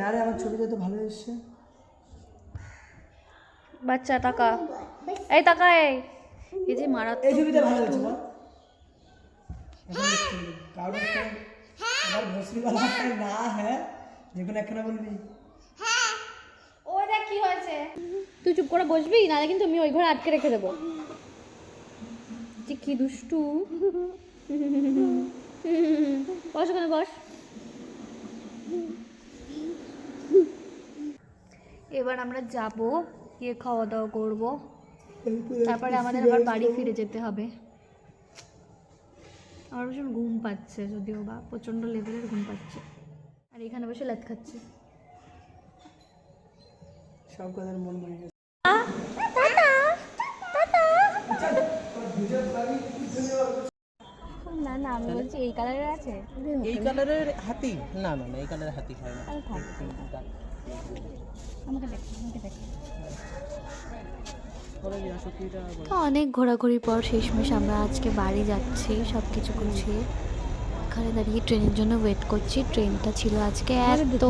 না রে, আমার ছবিটা তো ভালো এসছে। বাচ্চা টাকা, এই টাকা, এই যে মারাত্মক এই ছবিটা ভালো হয়েছে বল। কারণ আমার ভসরিওয়ালা না হ্যাঁ, যেখানে একখানা বলবি হ্যাঁ। ওটা কি হয়েছে? তুই চুপ করে বসবি, নাহলে কিন্তু আমি ওই ঘরে আটকে রেখে দেবো। যে কি দুষ্টু। বস ওখানে বস। এবার আমরা যাব, গিয়ে খাওয়া দাওয়া করবো, তারপরে আমাদের আবার বাড়ি ফিরে যেতে হবে। আমার ভীষণ ঘুম পাচ্ছে, যদিও বা প্রচণ্ড লেভেলের ঘুম পাচ্ছে, আর এখানে বসে লাত খাচ্ছি। সব কথার মন ভেঙে গেছে। না না, আমি বলছি এই কালারের আছে। এই কালারের হাতি? না না না, এই কালারের হাতি খায় না। আমাকে দেখ, আমাকে দেখ। অনেক ঘোরাঘুরির পর শেষমেশ আমরা আজকে বাড়ি যাচ্ছি, সব কিছু গুছিয়ে এখানে দাঁড়িয়ে ট্রেনের জন্য ওয়েট করছি। ট্রেনটা ছিল আজকে এত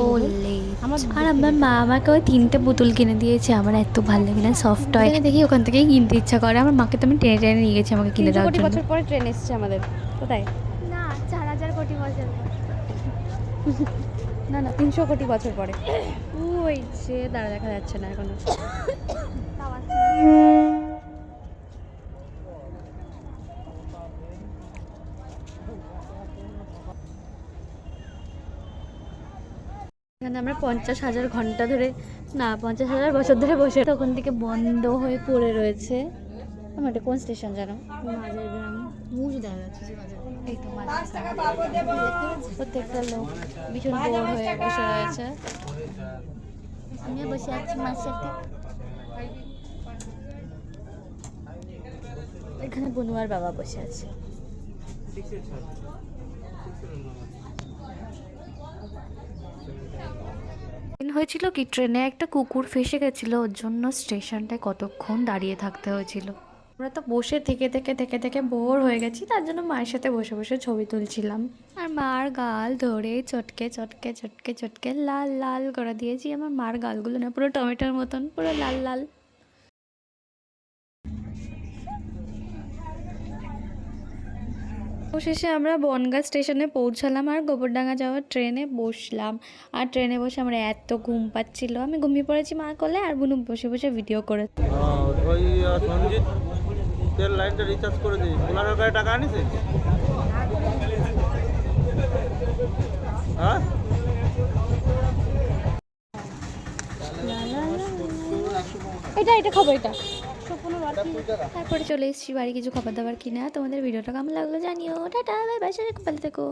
লেট, আর আমার মা আমাকে ওই 3টে পুতুল কিনে দিয়েছে। আমার এত ভালো লাগে না, সফট টয় দেখি ওখান থেকেই কিনতে ইচ্ছা করে। আমার মাকে তো আমি টেনে টেনে নিয়ে গেছি আমাকে কিনে দেওয়ার জন্য। 300 কোটি বছর পরে ট্রেন এসছে আমাদের। কোথায়? না, 4000 কোটি বছর না না, 300 কোটি বছর পরে। ওই যে দাঁড়া, দেখা যাচ্ছে না এখনো। এখানে আমরা 50,000 ঘন্টা ধরে, না 50,000 বছর ধরে বসে, তখন থেকে বন্ধ হয়ে পড়ে রয়েছে। আমার এটা কোন স্টেশন জানো? মাঝের গ্রাম। মুজ দেখা যাচ্ছে যে মাঝের, এই তো মাঝের। প্রত্যেকটা লোক ভীষণ বোর হয়ে বসে রয়েছে। আমিও বসে আছি মার সাথে। এখানে বনুয়ার বাবা বসে আছে। হয়েছিল কি, ট্রেনে একটা কুকুর ফেসে গেছিলো, ওর জন্য স্টেশনটায় কতক্ষণ দাঁড়িয়ে থাকতে হয়েছিল। আমরা তো বসে থেকে থেকে থেকে থেকে বোর হয়ে গেছি, তার জন্য মায়ের সাথে বসে বসে ছবি তুলছিলাম। আর মার গাল ধরে চটকে চটকে চটকে চটকে লাল লাল করে দিয়েছি। আমার মার গালগুলো না পুরো টমেটোর মতন পুরো লাল লাল। অবশেষে আমরা বনগাঁ স্টেশনে পৌঁছালাম আর গোবরডাঙ্গা যাওয়ার ট্রেনে বসলাম। আর ট্রেনে বসে আমার এত ঘুম পাচ্ছিল, আমি ঘুমিয়ে পড়েছি মা কোলে, আর বুনু বসে বসে ভিডিও করে। ওই সঞ্জিত তেল লাইনটা রিচার্জ করে দিই, ওনার কাছে টাকা আনিছে? হ্যাঁ, এটা এটা খাবো, এটা। তারপরে চলে এসেছি বাড়ি কিছু খাবার দাবার কিনা। তোমাদের ভিডিওটা কেমন লাগলো জানিও। টাটা, বাই বাই, সবাই ভালো থেকো।